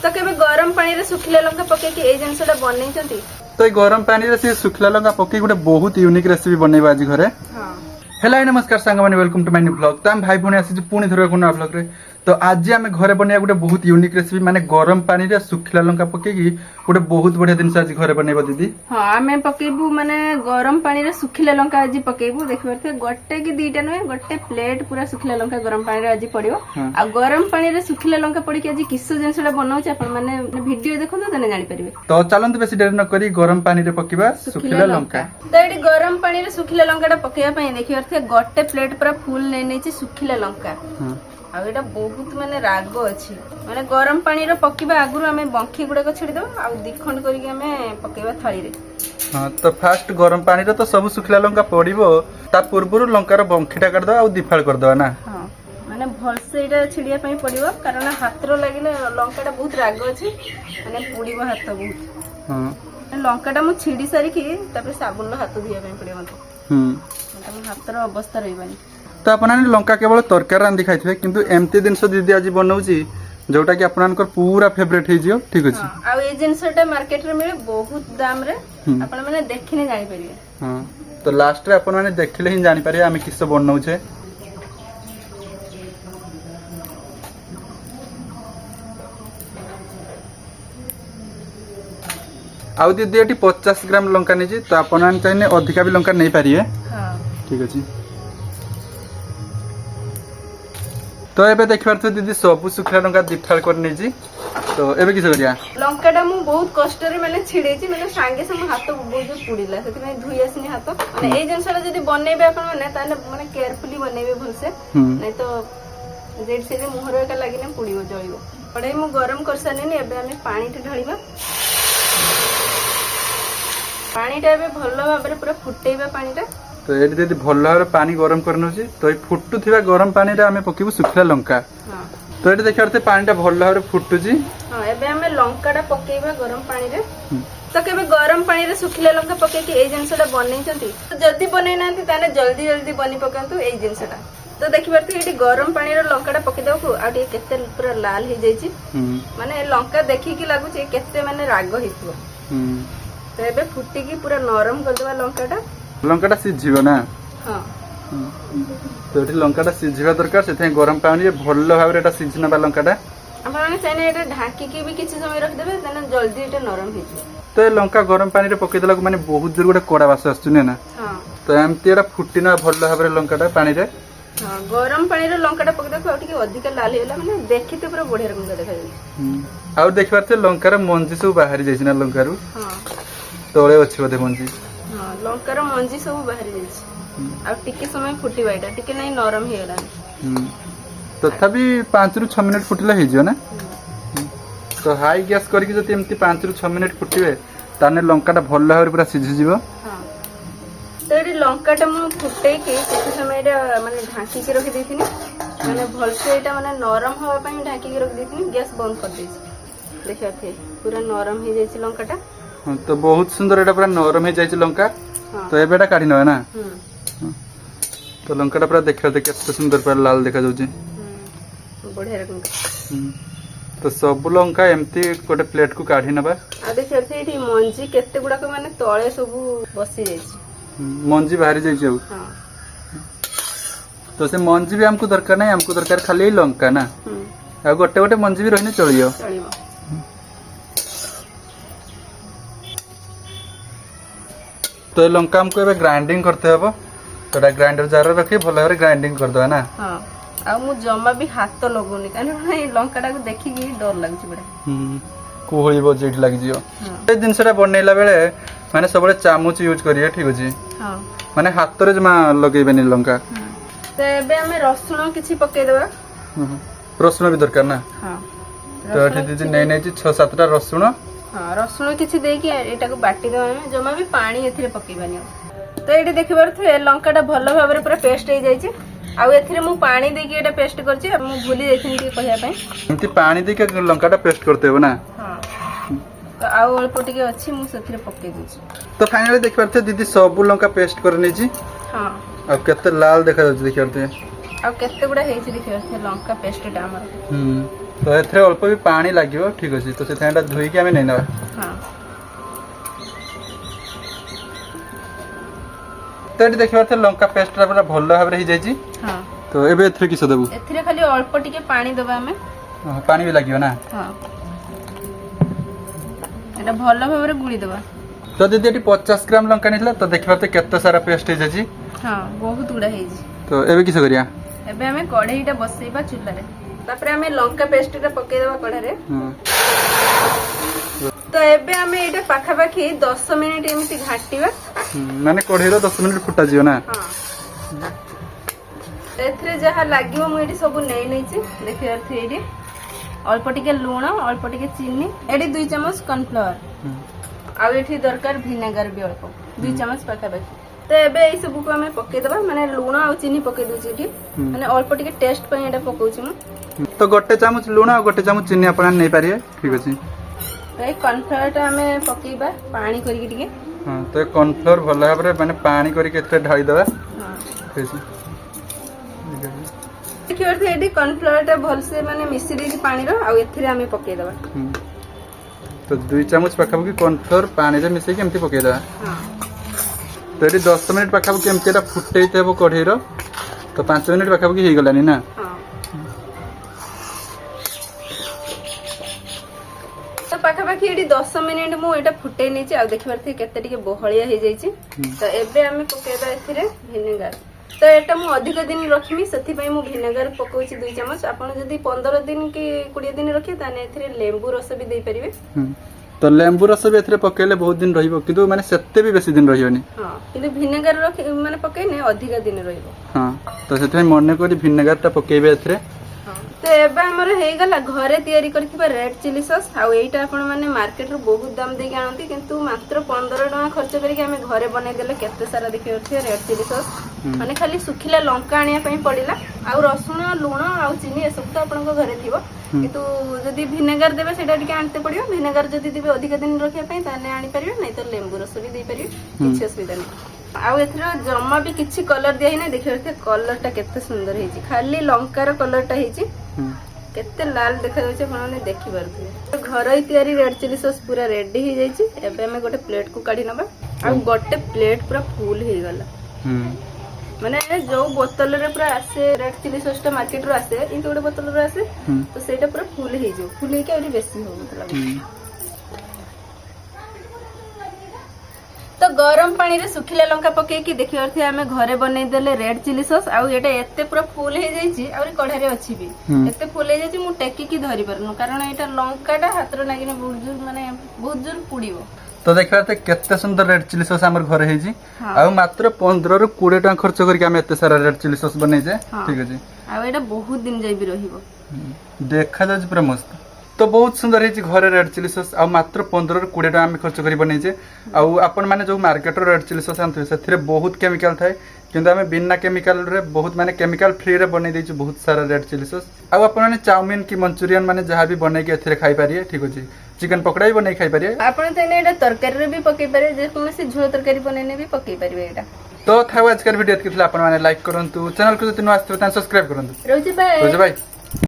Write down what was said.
तो केबे गरम पानी रे सुखिला लंका पके कि ए जिंसटा बनै तो ये गरम पानी रे से सुखला लंका पके गोटे बहुत यूनिक रेसिपी बनैबा आज घरे। हां हेलो नमस्कार सांग माने welcome to my new blog. तो हम भाई भौणी आसी पुणी थोर को नया ब्लॉग रे। तो आज आम घरे बनैया गोटे बहुत यूनिक रेसिपी माने गरम पानी रे सुखला लंका पके कि गोटे बहुत बढ़िया जिनस आज घरे बनैबा दीदी। हां आमे पकेबू माने गरम पानी रे सुखिला लंका आज पकेबू देखबरते गोटे कि दीटा नय गोटे प्लेट पूरा सुखिला लंका गरम पानी रे आज पड़ियो। आ गरम पानी रे सुखिला लंका पड़ी कि आज किस जिनसटा बनाउ छ अपन माने वीडियो देखो तने जानि परिबे। तो चलंत बेसी देर न करी गरम पानी रे पकेबा सुखिला लंका। तो एडी गरम पानी रे सुखिला लंकाटा पकेया पई देखिबरते गोटे प्लेट पूरा फुल नै नै छ सुखिला लंका। आ एटा बहुत माने राग अछि माने गरम पानी रे पकिबा आगुरु हमें बंखी गुडा को छिडी दो आ दिखंड करी के हमें पकेबा थाली रे। हां तो फास्ट गरम पानी रे तो सब सुखिला लंका पड़िबो ता पूर्वरु लंकार बंखीटा कर दो आ दिफाळ कर दो ना। हां माने भल से एटा छिडिया पई पड़िबो कारण हाथ रो लागिले लंकाटा बहुत राग अछि माने पुडीबो हाथ बहुत। हां लंकाटा मु छिडी सारी की तापर साबुन लो हाथ धोया पई पड़िबो मते। मतलब हाथ रो अवस्था रहिबानी। तो अपन लंका केवल तरकारी रांधि खाइथिबे किंतु एमती जिनस दीदी आज बनाउची जोटा कि आपनकर पूरा फेवरेट हे जियो ठीक अछि। आ ए जिनसटा मार्केट रे मिले बहुत दाम रे अपन माने देखिने जानि परिबे। हां तो लास्ट रे अपन माने देखले ही जानि परिबे आमे किस बनाउ छे। आउ दीदी एटी 50 ग्राम लंका नेजी तो अपन चाइने अधिका भी लंका नहीं पारिए। हां ठीक अछि। तो एबे देखबार तो दीदी सब सुखला लंका दिफाळ कर नेजी तो एबे किस करिया लंकाटा मु बहुत कष्ट रे माने छिडेची माने सांगे संग हाथ बहुत पुडीला सेति में धुई आसनी हाथ माने ए जिनसटा जदी बनेबे अपन माने ताने माने केयरफुली बनेबे भलसे नै तो जेड से मुहर का लागिने पुडीबो जळिबो। पडे मु गरम करसाने एबे हमें पानी टे ढाळीबा पानीटा एबे भल्लो भाबरे पूरा फुटेबा पानीटा। तो एडी दीदी भल्लो भाबरे पानी गरम करनोची तो ए फुटुथिबा गरम पानी रे हमें पकीबो सुखला लंका। हां तो एडी देखिरते पानीटा भल्लो भाबरे फुटुची। हां एबे हमें लंकाटा पकेबा गरम पानी रे। तो केबे गरम पानी रे सुखला लंका पके कि ए जिनसटा बनेचंती तो जल्दी बनै नांती ताने जल्दी जल्दी बनी पकांतु ए जिनसटा। तो देखिबरती एडी गरम पानी रे लंकाटा पके देबो आ टे केते पूरा लाल हे जाईची माने लंका देखि कि लागुची केते माने राग हितबो। तो एबे फुटी की पूरा नरम कर देबा लंकाटा सिझिबो ना। हां तो एठी लंकाटा सिझिबा दरकार सेथे गरम पानी रे भल्लो भाबरे एटा सिझिना बा लंकाटा अपन माने चाइने एटा ढाकी के भी किछि समय रख देबे तने जल्दी एटा नरम हे जे। तो ए लंका गरम पानी रे पके देला माने बहुत जोर गोटे कोडा वास आछुने ना। हां तो एमती एटा फुटिना भल्लो भाबरे लंकाटा पानी रे। हां गरम पानी रे लंकाटा पके देखो ठीक अधिक लाल हेला माने देखिते पूरा बढ़िया रंग देखा जाय। आउ देखबारते लंकार मंजी सब बाहरी जाइछ ना लंकारु। हां तोळे अछि बदे मंजी। हां लंकार मंजी सब बाहरी जाइछ आ टिके समय फुटीबा एटा टिके नै नरम हेला। तथापि 5 रु 6 मिनिट फुटिला हे जियो ना। तो हाई गैस करके जति एमती 5 रु 6 मिनिट फुटिबे ताने लंकाटा भल्लो भाबरे पूरा सिझि जिवो। हां तो एडी लंकाटा मु फुटे के केते समय एटा माने ढाकी के रखि देथिनी माने भल से एटा माने नरम होबा पई ढाकी के रखि देथिनी गैस बंद कर देछि देखिते पूरा नरम हे जाइछि लंकाटा। हां तो बहुत सुंदर एटा पूरा नरम हे जाइछि लंका। तो एबेटा काढी नवे ना। तो लंकाटा पूरा देखिते केते सुंदर पूरा लाल देखा जाउछि। बढ़िया रकम तो सब लंका एमती गोटे प्लेट को काढी नबा आ देखिते एठी मंजी केते गुडा को माने तळे सब बसी जाइछि मंजी बाहरी जाइछि। हां तो से मंजी भी हमको दरकार नहीं हमको दरकार खाली लंका ना। आ गोटे गोटे मंजी भी रहने चलियो। तो लंका हमको एबे ग्राइंडिंग करते हबो तो ग्राइंडर जार रखी भल भाबरे ग्राइंडिंग कर दवा ना। हां आ मु जम्मा भी हाथ लगोनी कारण ए लंकाटा को देखि की डर लागछि बडा कोहळिबो जेठ लाग जियो। ए जिनसटा बनैला बेले माने सबले चामच यूज करिए ठीक अछि। हां माने हाथ रे जमा लगेबेनी लंका। तो एबे हमें रसुण किछि पके देबा। रसुण भी दरकार ना। हां तो एठी दीदी नै नै 6-7 टा रसुण। हां रसुण किछि देई के एटा को बाटी देबा हमें जमा भी पानी एथिरे पकेबानी। तो एठी देखिबार थे लंकाटा भल्लो भाबरे पूरा पेस्ट हे जाइछि आ एथिरे मु पानी दे के एटा पेस्ट करछि मु भूली जाइथिन कि कहिया पई एमती पानी दे के लंकाटा पेस्ट करते हो ना। हां तो आउ अल्प टिके अछि मु सेथिरे पके दिछि। तो फाइनली देखिबार थे दीदी सब लंका पेस्ट करने छी। हां आ केते लाल देखा जाउछि देखिबार थे। आ केते गुडा हेछि देखिबार थे लंका पेस्टटा हमर। तो एथरे अल्प भी पानी लागियो ठीक अछि तो सेथा एटा धोई के हमें नै नबा हां तो एटी देखिबार त लंका पेस्ट पूरा भल भाबरे ही जाई छी हां तो एबे एथरे किस देबू एथरे खाली अल्प टिके पानी दबा हमें पानी भी लागियो ना हां एटा भल भाबरे गुली दबा तो दीदी एटी 50 ग्राम लंका निथला तो देखिबार त केते सारा पेस्ट हे जाई छी हां बहुत गुडा हे जी तो एबे किस करिया एबे हमें कढ़ईटा बसैबा चुल्ला रे तापर हमें लंका पेस्टटा पकै देबा कढ़ा रे तो एबे हमें एटा पाखा पाखी 10 मिनिट एमती घाटीबा माने कढ़ईरो 10 मिनिट फुटा जियो ना हां एथरे जहा लागियो मु एटी सब नै नै छी देखियो एथरे अल्प टिके लूण अल्प टिके चीनी एटी 2 चम्मच कॉर्नफ्लोर आ एठी दरकार विनेगर भी अल्प 2 चम्मच पाखा पाखी तो एबे ई सब को हमें पकै देबा माने लूण आ चीनी पकै दउ छी एठी माने अल्प टिके टेस्ट पय एटा पकौ छी मु तो गोटे चामच लूण और गोटे चामच चीनी अपन नै पारिए ठीक अछि तो ए कॉर्नफ्लोर टा हमें पकैबा पानी करिके टिके हां तो कॉर्नफ्लोर भल भाबरे माने पानी करिके एथरे ढाई देबा हां ठीक अछि देखियो एठी कॉर्नफ्लोर टा भल से माने मिसि दे पानी रो आ एथरे हमें पकै देबा तो 2 चामच पाखाबकी कॉर्नफ्लोर पानी रे मिसै के एमती पकै देबा हां तो ये 10 मिनट पाखाबकी एमती एटा फुटैते हेबो कढ़ई रो तो 5 मिनट पाखाबकी हे गलानी ना हां तो पाखा पाखी एटी 10 मिनिट मु एटा फुटै नै छी आ देखिबार थी केते टिके बहलिया हे जाई छी तो एबे हमें पकैबा एथिरे विनेगर तो एटा मु अधिक दिन रखिमी सेति पई मु विनेगर पकोइ छी 2 चम्मच आपण जदी 15 दिन की 20 दिन रखि ताने एथिरे लेंबू रस भी देई परिबे तो लेंबू रस भी एथरे पकेले बहुत दिन रहिबो किंतु माने सेते भी बेसी दिन रहियोनी हां किंतु विनेगर रखि माने पकै नै अधिक दिन रहिबो हां तो सेते मने करी विनेगर टा पकेबे एथरे तो एबे हमर हे गला घरे तयारी करथिबा रेड चिली सॉस आ एटा आपण माने मार्केट रो बहुत दाम दे के आनती किंतु मात्र 15 टका खर्च करके हमें घरे बनै देले केते सारा देखियो छै रेड चिली सॉस माने खाली सुखिला लंका आनिया पई पडिला आ रसुण लूण आ चीनी ए सब तो आपण को घरे थिबो किंतु जदी विनेगर देबे सेटा टिके आनते पडियो विनेगर जदी देबे अधिक दिन रखे पई ताने आनी परियो नै तो लेंबू रस भी दे परियो किछ असुविधा नै आ एथरा जम्मा भी किछि कलर दिया नै देखियो एथे कलर टा केते सुंदर हे छी खाली लंका रो कलर टा हे छी केते लाल देखा जाय छै आपण देखि परथि घर तयारी रेड चिली सॉस पूरा रेडी हे जाय छी एबे हमें गोटे प्लेट को काढी नबा आ गोटे प्लेट पूरा फुल हे गला माने जो बोतल रे पूरा आसे रेड चिली सॉस टा मार्केट रो आसे इन गोटे बोतल रे आसे तो सेटा पूरा फुल हे जो फुल हे के और बेसी हो मतलब तो गरम पानी रे सुखिला लंका पके की देखियो थे हमें घरे बनै देले रेड चिली सॉस आ एटा एते पूरा फुल हे जाई छी और कढ़ा रे अछि भी एते फुल हे जाई छी मु टेकी की धरि परनु कारण एटा लंका टा हाथ रो लागिने बहुत जोर माने बहुत जोर पुड़ीबो तो देखिबा ते केते सुंदर रेड चिली सॉस हमर घरे हे जी आ मात्र 15 ରୁ 20 टका खर्च करके हम एते सारा रेड चिली सॉस बनै जे ठीक अछि आ एटा बहुत दिन जाई भी रहिबो देखा जाय पूरा मस्त तो बहुत सुंदर है घरे रेड चिली सॉस आ मात्र 15 ରୁ 20 टका हम खर्च करी बनै जे आ अपन माने जो मार्केट रो रेड चिली सॉस आनथि सेथिरे बहुत केमिकल थाए किंतु हमें बिना केमिकल रे बहुत माने केमिकल फ्री रे बनै दै छी बहुत सारा रेड चिली सॉस आ अपन माने चाउमीन की मंचूरियन माने जहां भी बनै के एथिरे खाइ पारिए ठीक अछि चिकन पकोड़ा भी बनै खाइ पारिए आपण तने एटा तरकारी रे भी पकै पारे जे कोनोसी झोल तरकारी बनेने भी पकै पारिबे एटा तो था आज कर वीडियो एतके अपन माने लाइक करंतु चैनल को जति न आस्ते सब्सक्राइब करंतु रोजी बाय रोजी बाय